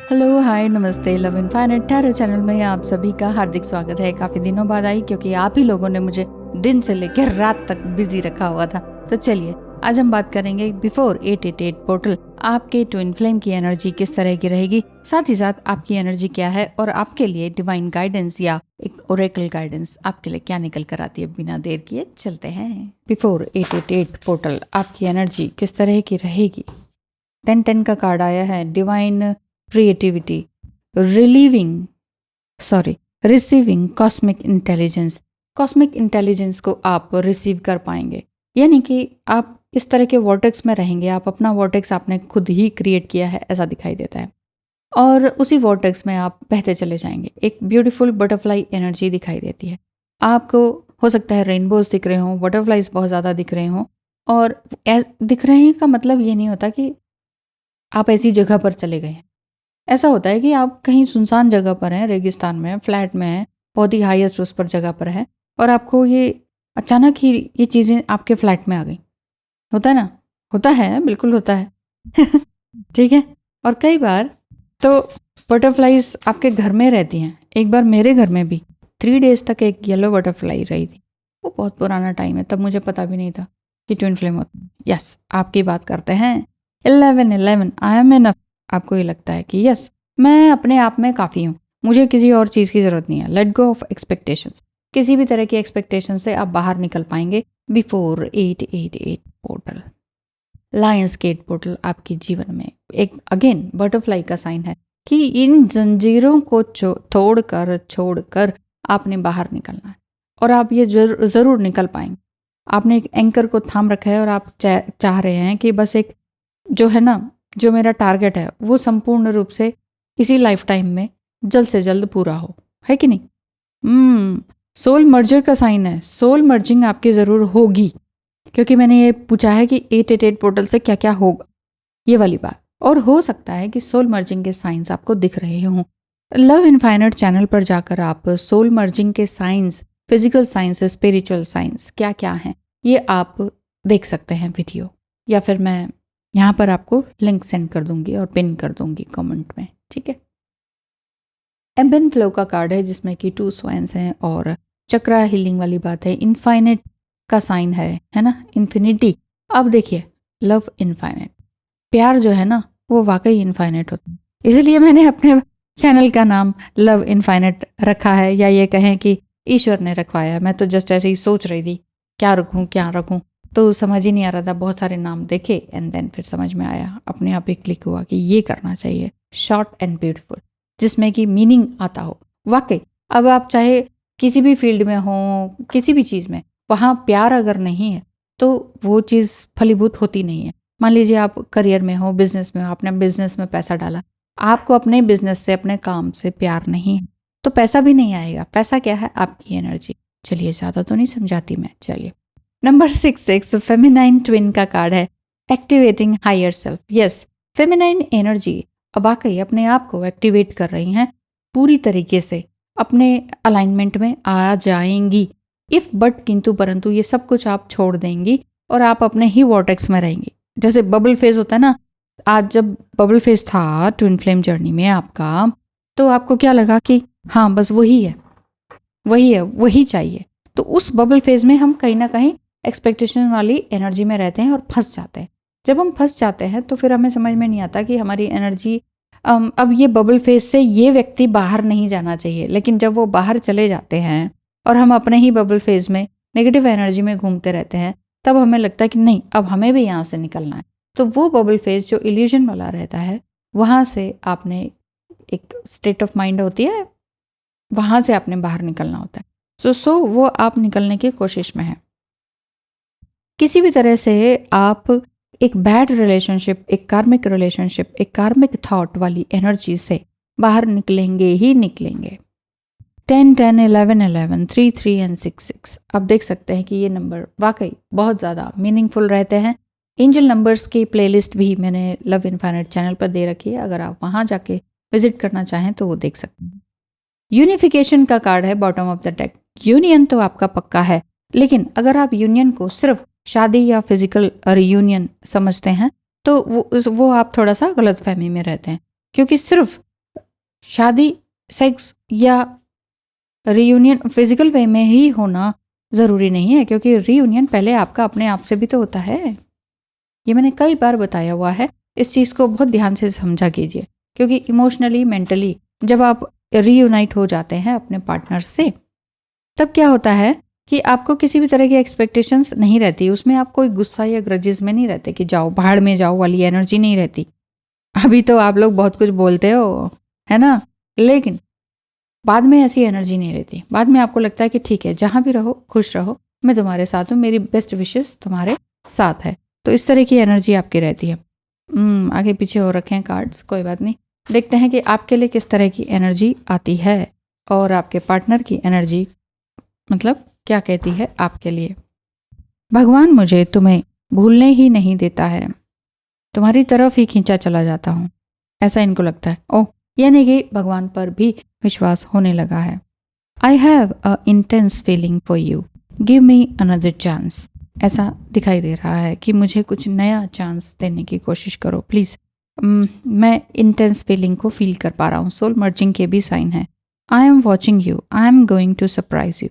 Hello, हाय, नमस्ते। Love infinite tarot channel में आप सभी का हार्दिक स्वागत है। काफ़ी दिनों बाद आई क्योंकि आप ही लोगों ने मुझे दिन से लेकर रात तक बिजी रखा हुआ था। तो चलिए, आज हम बात करेंगे बिफोर 888 पोर्टल आपके ट्विन फ्लेम की एनर्जी किस तरह की रहेगी, साथ ही साथ आपकी एनर्जी क्या है और आपके लिए डिवाइन गाइडेंस या एक ओरेकल गाइडेंस आपके लिए क्या निकल कर आती है। बिना देर किए चलते हैं। बिफोर 888 पोर्टल आपकी एनर्जी किस तरह की रहेगी। 10-10 का कार्ड आया है। Divine creativity, receiving cosmic intelligence. Cosmic intelligence को आप रिसीव कर पाएंगे, यानी कि आप इस तरह के वॉर्टेक्स में रहेंगे। आप अपना वॉर्टेक्स आपने खुद ही क्रिएट किया है, ऐसा दिखाई देता है, और उसी वॉर्टेक्स में आप बहते चले जाएंगे। एक ब्यूटीफुल बटरफ्लाई एनर्जी दिखाई देती है। आपको हो सकता है रेनबोज दिख रहे हों, बटरफ्लाइज बहुत ज़्यादा दिख रहे हों, और दिख रहे हैं का मतलब ये नहीं होता कि आप ऐसी जगह पर चले गए हैं। ऐसा होता है कि आप कहीं सुनसान जगह पर हैं, रेगिस्तान में, फ्लैट में हैं, बहुत ही हाईएस्ट उस पर जगह पर हैं, और आपको ये अचानक ही ये चीज़ें आपके फ्लैट में आ गई। होता है ना? होता है, बिल्कुल होता है। ठीक है। और कई बार तो बटरफ्लाइज आपके घर में रहती हैं। एक बार मेरे घर में भी 3 डेज तक एक येलो बटरफ्लाई रही थी। वो बहुत पुराना टाइम है, तब मुझे पता भी नहीं था कि ट्विन फ्लेम होती है। यस, आपकी बात करते हैं। 11 आई एम इनफ। आपको ये लगता है कि यस, मैं अपने आप में काफ़ी हूँ, मुझे किसी और चीज़ की ज़रूरत नहीं है। Let go of expectations. किसी भी तरह की एक्सपेक्टेशन से आप बाहर निकल पाएंगे before 888 portal. Lions gate portal आपके जीवन में एक अगेन बटरफ्लाई का साइन है कि इन जंजीरों को छोड़कर आपने बाहर निकलना है, और आप ये ज़रूर निकल पाएंगे। आपने एक एंकर को थाम रखा है और आप चाह रहे हैं कि बस एक जो है ना, जो मेरा टारगेट है वो संपूर्ण रूप से इसी लाइफ टाइम में जल्द से जल्द पूरा हो, है कि नहीं। सोल मर्जर का साइन है। सोल मर्जिंग आपकी ज़रूर होगी, क्योंकि मैंने ये पूछा है कि 888 पोर्टल से क्या क्या होगा, ये वाली बात। और हो सकता है कि सोल मर्जिंग के साइंस आपको दिख रहे हों। लव इनफाइनाइट चैनल पर जाकर आप सोल मर्जिंग के science, physical science, spiritual science क्या क्या हैं, ये आप देख सकते हैं वीडियो, या फिर मैं यहाँ पर आपको लिंक सेंड कर दूंगी और पिन कर दूंगी कमेंट में, ठीक है। एब एंड फ्लो का कार्ड है जिसमें कि 2 स्वैंस हैं और चक्रा हीलिंग वाली बात है। इनफाइनाइट का साइन है ना, इन्फिनिटी। अब देखिए, लव इनफाइनाइट, प्यार जो है ना वो वाकई इनफाइनाइट होता है। इसीलिए मैंने अपने चैनल का नाम लव इनफाइनाइट रखा है, या ये कहें कि ईश्वर ने रखवाया है। मैं तो जस्ट ऐसे ही सोच रही थी क्या रखूं, तो समझ ही नहीं आ रहा था। बहुत सारे नाम देखे एंड देन फिर समझ में आया, अपने आप ही क्लिक हुआ कि ये करना चाहिए, शॉर्ट एंड ब्यूटीफुल, जिसमें कि मीनिंग आता हो वाकई। अब आप चाहे किसी भी फील्ड में हो, किसी भी चीज़ में, वहाँ प्यार अगर नहीं है तो वो चीज़ फलीभूत होती नहीं है। मान लीजिए आप करियर में हो, बिजनेस में हो, आपने बिजनेस में पैसा डाला, आपको अपने बिजनेस से, अपने काम से प्यार नहीं है तो पैसा भी नहीं आएगा। पैसा क्या है? आपकी एनर्जी। चलिए, ज़्यादा तो नहीं समझाती मैं। चलिए, नंबर 66 फेमिनाइन ट्विन का कार्ड है। Activating higher self. Yes, feminine energy अब वाकई अपने आप को एक्टिवेट कर रही हैं, पूरी तरीके से अपने अलाइनमेंट में आ जाएंगी। इफ बट किंतु परंतु ये सब कुछ आप छोड़ देंगी और आप अपने ही वॉर्टेक्स में रहेंगी। जैसे बबल फेज होता है ना, आज जब बबल फेज था ट्विन फ्लेम जर्नी में आपका, तो आपको क्या लगा कि हाँ बस वही है, वही चाहिए। तो उस बबल फेज में हम कहीं ना कहीं एक्सपेक्टेशन वाली एनर्जी में रहते हैं और फंस जाते हैं। जब हम फंस जाते हैं तो फिर हमें समझ में नहीं आता कि हमारी एनर्जी, अब ये बबल फेज से ये व्यक्ति बाहर नहीं जाना चाहिए, लेकिन जब वो बाहर चले जाते हैं और हम अपने ही बबल फेज में नेगेटिव एनर्जी में घूमते रहते हैं, तब हमें लगता है कि नहीं, अब हमें भी यहाँ से निकलना है। तो वो बबल फेज जो इल्यूजन वाला रहता है, वहाँ से आपने, एक स्टेट ऑफ माइंड होती है, वहाँ से आपने बाहर निकलना होता है। सो वो आप निकलने की कोशिश में है। किसी भी तरह से आप एक बैड रिलेशनशिप, एक कार्मिक रिलेशनशिप, एक कार्मिक थॉट वाली एनर्जी से बाहर निकलेंगे ही निकलेंगे। 10, 10, 11, 11, 3, 3 एंड 6, 6। आप देख सकते हैं कि ये नंबर वाकई बहुत ज़्यादा मीनिंगफुल रहते हैं। एंजल नंबर्स की प्लेलिस्ट भी मैंने लव इनफाइनाइट चैनल पर दे रखी है, अगर आप वहाँ जाके विजिट करना चाहें तो वो देख सकते हैं। यूनिफिकेशन का कार्ड है bottom of the deck. Union तो आपका पक्का है, लेकिन अगर आप यूनियन को सिर्फ शादी या फिजिकल रियूनियन समझते हैं तो वो आप थोड़ा सा गलत फहमी में रहते हैं, क्योंकि सिर्फ शादी, सेक्स या रियूनियन फिजिकल वे में ही होना ज़रूरी नहीं है, क्योंकि रियूनियन पहले आपका अपने आप से भी तो होता है। ये मैंने कई बार बताया हुआ है, इस चीज़ को बहुत ध्यान से समझा कीजिए, क्योंकि इमोशनली, मेंटली जब आप रीयूनाइट हो जाते हैं अपने पार्टनर से, तब क्या होता है कि आपको किसी भी तरह की एक्सपेक्टेशंस नहीं रहती, उसमें आप कोई गुस्सा या ग्रजेस में नहीं रहते कि जाओ भाड़ में जाओ वाली एनर्जी नहीं रहती। अभी तो आप लोग बहुत कुछ बोलते हो, है ना, लेकिन बाद में ऐसी एनर्जी नहीं रहती। बाद में आपको लगता है कि ठीक है, जहाँ भी रहो खुश रहो, मैं तुम्हारे साथ हूँ, मेरी बेस्ट विशेस तुम्हारे साथ है। तो इस तरह की एनर्जी आपकी रहती है। आगे पीछे हो रखे हैं कार्ड्स, कोई बात नहीं। देखते हैं कि आपके लिए किस तरह की एनर्जी आती है और आपके पार्टनर की एनर्जी मतलब क्या कहती है आपके लिए। भगवान मुझे तुम्हें भूलने ही नहीं देता है, तुम्हारी तरफ ही खींचा चला जाता हूँ, ऐसा इनको लगता है। ओह, यानी कि भगवान पर भी विश्वास होने लगा है। I have a intense feeling for you, give me another chance. ऐसा दिखाई दे रहा है कि मुझे कुछ नया चांस देने की कोशिश करो प्लीज़। मैं इंटेंस फीलिंग को फील कर पा रहा हूँ। सोल मर्जिंग के भी साइन है। I am watching you, I am going to surprise you.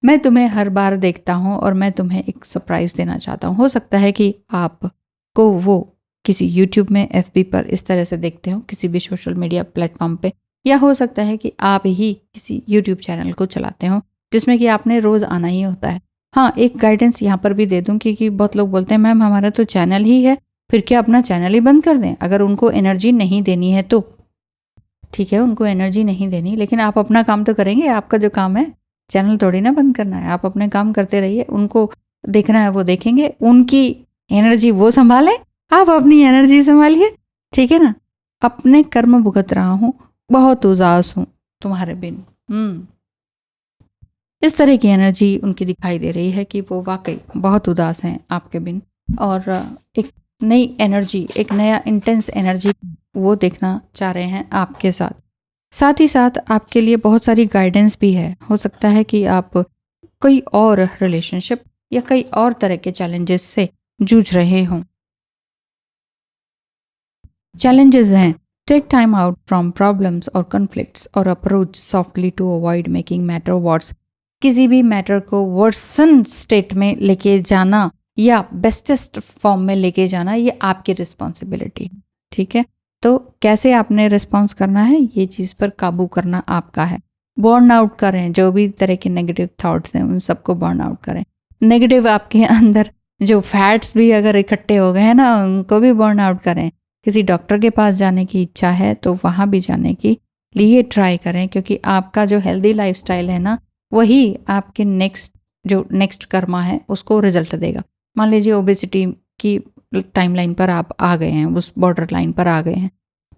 मैं तुम्हें हर बार देखता हूँ और मैं तुम्हें एक सरप्राइज देना चाहता हूँ। हो सकता है कि आपको वो किसी यूट्यूब में, FB पर इस तरह से देखते हो, किसी भी सोशल मीडिया प्लेटफॉर्म पे, या हो सकता है कि आप ही किसी यूट्यूब चैनल को चलाते हो जिसमें कि आपने रोज़ आना ही होता है। हाँ, एक गाइडेंस यहाँ पर भी दे दूँ, क्योंकि बहुत लोग बोलते हैं मैम हमारा तो चैनल ही है, फिर क्या अपना चैनल ही बंद कर दें? अगर उनको एनर्जी नहीं देनी है तो ठीक है, उनको एनर्जी नहीं देनी, लेकिन आप अपना काम तो करेंगे। आपका जो काम है, चैनल थोड़ी ना बंद करना है। आप अपने काम करते रहिए, उनको देखना है वो देखेंगे, उनकी एनर्जी वो संभालें, आप अपनी एनर्जी संभालिए, ठीक है ना। अपने कर्म भुगत रहा हूँ, बहुत उदास हूँ तुम्हारे बिन। इस तरह की एनर्जी उनकी दिखाई दे रही है कि वो वाकई बहुत उदास हैं आपके बिन, और एक नई एनर्जी, एक नया इंटेंस एनर्जी वो देखना चाह रहे हैं आपके साथ। साथ ही साथ आपके लिए बहुत सारी गाइडेंस भी है। हो सकता है कि आप कोई और रिलेशनशिप या कई और तरह के चैलेंजेस से जूझ रहे हों। चैलेंजेस हैं, take time out from problems और कॉन्फ्लिक्ट्स और approach softly to avoid making matter worse. किसी भी मैटर को वर्सन स्टेट में लेके जाना या बेस्टेस्ट फॉर्म में लेके जाना, ये आपकी रिस्पॉन्सिबिलिटी है, ठीक है। तो कैसे आपने रिस्पॉन्स करना है, ये चीज़ पर काबू करना आपका है। बर्न आउट करें, जो भी तरह के नेगेटिव थॉट्स हैं उन सबको बर्न आउट करें। नेगेटिव आपके अंदर जो फैट्स भी अगर इकट्ठे हो गए हैं ना, उनको भी बर्न आउट करें। किसी डॉक्टर के पास जाने की इच्छा है तो वहाँ भी जाने की लिए ट्राई करें, क्योंकि आपका जो हेल्दी लाइफस्टाइल है ना, वही आपके नेक्स्ट कर्मा है उसको रिजल्ट देगा। मान लीजिए ओबेसिटी की टाइमलाइन पर आप आ गए हैं, उस बॉर्डर लाइन पर आ गए हैं,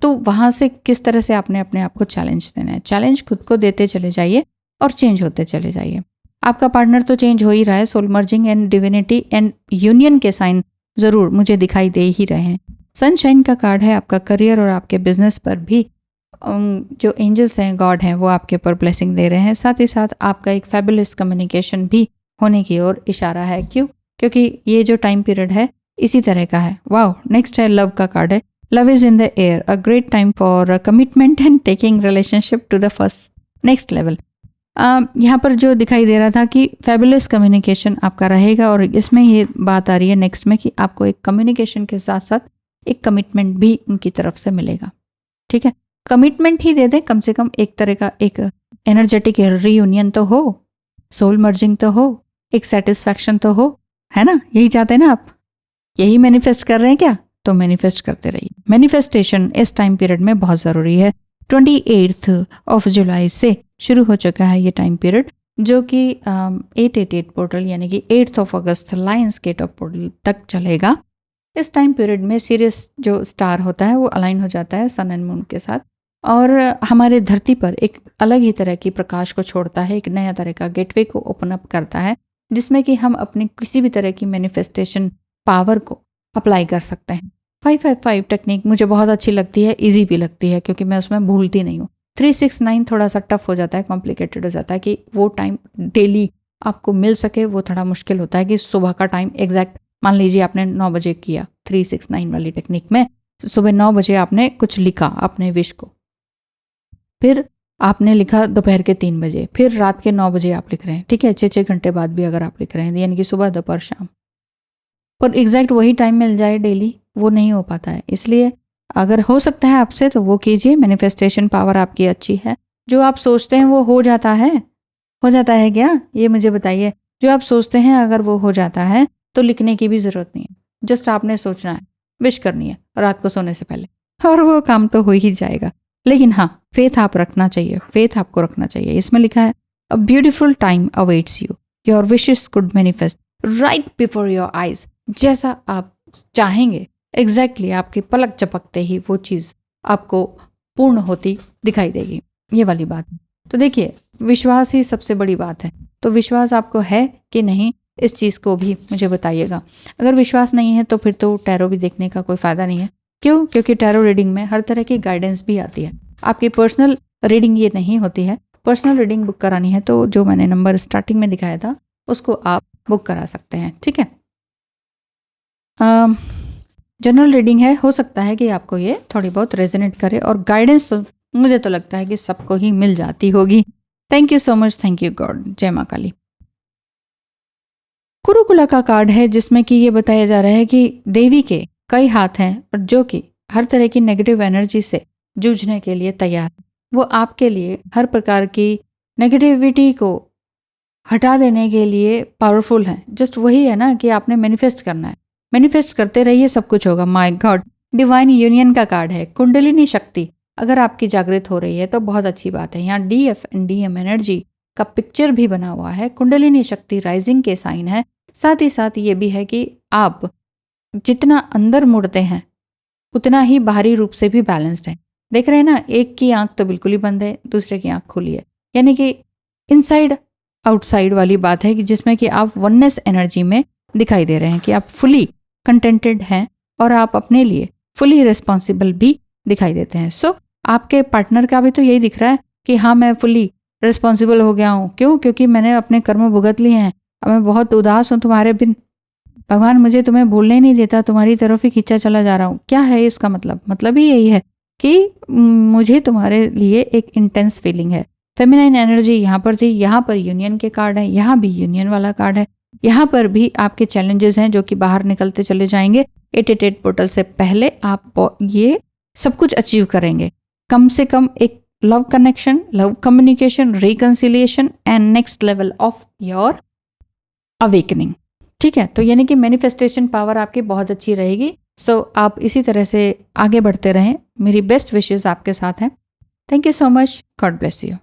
तो वहाँ से किस तरह से आपने अपने आप को चैलेंज देना है। चैलेंज खुद को देते चले जाइए और चेंज होते चले जाइए। आपका पार्टनर तो चेंज हो ही रहा है। Soul merging and divinity and union के साइन ज़रूर मुझे दिखाई दे ही रहे हैं। सनशाइन का कार्ड है। आपका करियर और आपके बिजनेस पर भी जो एंजल्स हैं, गॉड हैं, वो आपके ऊपर ब्लेसिंग दे रहे हैं। साथ ही साथ आपका एक फैबुलस कम्युनिकेशन भी होने की ओर इशारा है। क्यों? क्योंकि ये जो टाइम पीरियड है इसी तरह का है। वाओ, नेक्स्ट है लव का कार्ड है। Love is in the air, a great time for commitment and taking relationship to the first next level. यहाँ पर जो दिखाई दे रहा था कि फैबुलस कम्युनिकेशन आपका रहेगा, और इसमें ये बात आ रही है नेक्स्ट में कि आपको एक कम्युनिकेशन के साथ साथ एक कमिटमेंट भी उनकी तरफ से मिलेगा, ठीक है। कमिटमेंट ही दे दें, कम से कम एक तरह का एक एनर्जेटिक रीयूनियन तो हो, सोल मर्जिंग तो हो, एक सेटिस्फैक्शन तो हो, है ना। यही चाहते हैं ना आप, यही मैनिफेस्ट कर रहे हैं क्या? तो मैनिफेस्ट करते रहिए। मैनिफेस्टेशन इस टाइम पीरियड में बहुत ज़रूरी है। 28 ऑफ जुलाई से शुरू हो चुका है ये टाइम पीरियड, जो कि 888 पोर्टल यानी कि 8 of August lions gate of portal तक चलेगा। इस टाइम पीरियड में सीरियस जो स्टार होता है वो अलाइन हो जाता है सन एंड मून के साथ, और हमारे धरती पर एक अलग ही तरह की प्रकाश को छोड़ता है, एक नया तरह का गेटवे को ओपन अप करता है, जिसमें कि हम अपनी किसी भी तरह की मैनिफेस्टेशन पावर को अप्लाई कर सकते हैं। 555 टेक्निक मुझे बहुत अच्छी लगती है, इजी भी लगती है, क्योंकि मैं उसमें भूलती नहीं हूँ। 369 थोड़ा सा टफ हो जाता है, कॉम्प्लिकेटेड हो जाता है कि वो टाइम डेली आपको मिल सके, वो थोड़ा मुश्किल होता है कि सुबह का टाइम एग्जैक्ट, मान लीजिए आपने 9 बजे किया 369 वाली टेक्निक में, सुबह 9 बजे आपने कुछ लिखा अपने विश को, फिर आपने लिखा दोपहर के 3 बजे, फिर रात के 9 बजे आप लिख रहे हैं, ठीक है? 6-6 घंटे बाद भी अगर आप लिख रहे हैं, यानी कि सुबह, दोपहर, शाम। पर एग्जैक्ट वही टाइम मिल जाए डेली, वो नहीं हो पाता है। इसलिए अगर हो सकता है आपसे तो वो कीजिए। मैनिफेस्टेशन पावर आपकी अच्छी है। जो आप सोचते हैं वो हो जाता है। हो जाता है क्या? ये मुझे बताइए। जो आप सोचते हैं अगर वो हो जाता है तो लिखने की भी ज़रूरत नहीं है। जस्ट आपने सोचना है, विश करनी है रात को सोने से पहले, और वो काम तो हो ही जाएगा। लेकिन हाँ, फेथ आप रखना चाहिए, फेथ आपको रखना चाहिए। इसमें लिखा है, a beautiful time awaits you, your wishes could manifest right before your eyes. जैसा आप चाहेंगे एग्जैक्टली आपकी पलक झपकते ही वो चीज़ आपको पूर्ण होती दिखाई देगी। ये वाली बात। तो देखिए, विश्वास ही सबसे बड़ी बात है। तो विश्वास आपको है कि नहीं, इस चीज़ को भी मुझे बताइएगा। अगर विश्वास नहीं है तो फिर तो टैरो भी देखने का कोई फ़ायदा नहीं है। क्यों? क्योंकि टैरो रीडिंग में हर तरह की गाइडेंस भी आती है। आपकी पर्सनल रीडिंग ये नहीं होती है। पर्सनल रीडिंग बुक करानी है तो जो मैंने नंबर स्टार्टिंग में दिखाया था उसको आप बुक करा सकते हैं, ठीक है? जनरल रीडिंग है, हो सकता है कि आपको ये थोड़ी बहुत रेजोनेट करे, और गाइडेंस तो मुझे तो लगता है कि सबको ही मिल जाती होगी। Thank you so much, thank you God, जय माँ काली। कुरुकुला का कार्ड है जिसमें कि ये बताया जा रहा है कि देवी के कई हाथ हैं और जो कि हर तरह की नेगेटिव एनर्जी से जूझने के लिए तैयार। वो आपके लिए हर प्रकार की नेगेटिविटी को हटा देने के लिए पावरफुल है। जस्ट वही है ना कि आपने मैनिफेस्ट करना है। मैनिफेस्ट करते रहिए, सब कुछ होगा। माय गॉड, डिवाइन यूनियन का कार्ड है। कुंडलिनी शक्ति अगर आपकी जागृत हो रही है तो बहुत अच्छी बात है। यहाँ DF एंड DM एनर्जी का पिक्चर भी बना हुआ है। कुंडलिनी शक्ति राइजिंग के साइन है। साथ ही साथ ये भी है कि आप जितना अंदर मुड़ते हैं उतना ही बाहरी रूप से भी बैलेंस्ड है। देख रहे हैं ना, एक की आंख तो बिल्कुल ही बंद है, दूसरे की आंख खुली है। यानी कि इनसाइड आउटसाइड वाली बात है कि जिसमें कि आप वननेस एनर्जी में दिखाई दे रहे हैं कि आप फुली कंटेंटेड हैं और आप अपने लिए फुली रिस्पॉन्सिबल भी दिखाई देते हैं। सो आपके पार्टनर का भी तो यही दिख रहा है कि हाँ, मैं फुली रिस्पॉन्सिबल हो गया हूँ। क्यों? क्योंकि मैंने अपने कर्म भुगत लिए हैं। अब मैं बहुत उदास हूँ तुम्हारे बिन। भगवान मुझे तुम्हें भूलने नहीं देता, तुम्हारी तरफ ही खींचा चला जा रहा हूँ। क्या है इसका मतलब? मतलब ही यही है कि मुझे तुम्हारे लिए एक इंटेंस फीलिंग है। फेमिनाइन एनर्जी यहाँ पर थी, यहाँ पर यूनियन के कार्ड है, यहाँ भी यूनियन वाला कार्ड है। यहाँ पर भी आपके चैलेंजेस हैं जो कि बाहर निकलते चले जाएंगे। 888 पोर्टल से पहले आप ये सब कुछ अचीव करेंगे। कम से कम एक love connection, love communication, reconciliation and next level of your awakening, ठीक है? तो यानी कि मैनिफेस्टेशन पावर आपकी बहुत अच्छी रहेगी। सो आप इसी तरह से आगे बढ़ते रहें। मेरी बेस्ट विशेस आपके साथ हैं। Thank you so much, God bless you.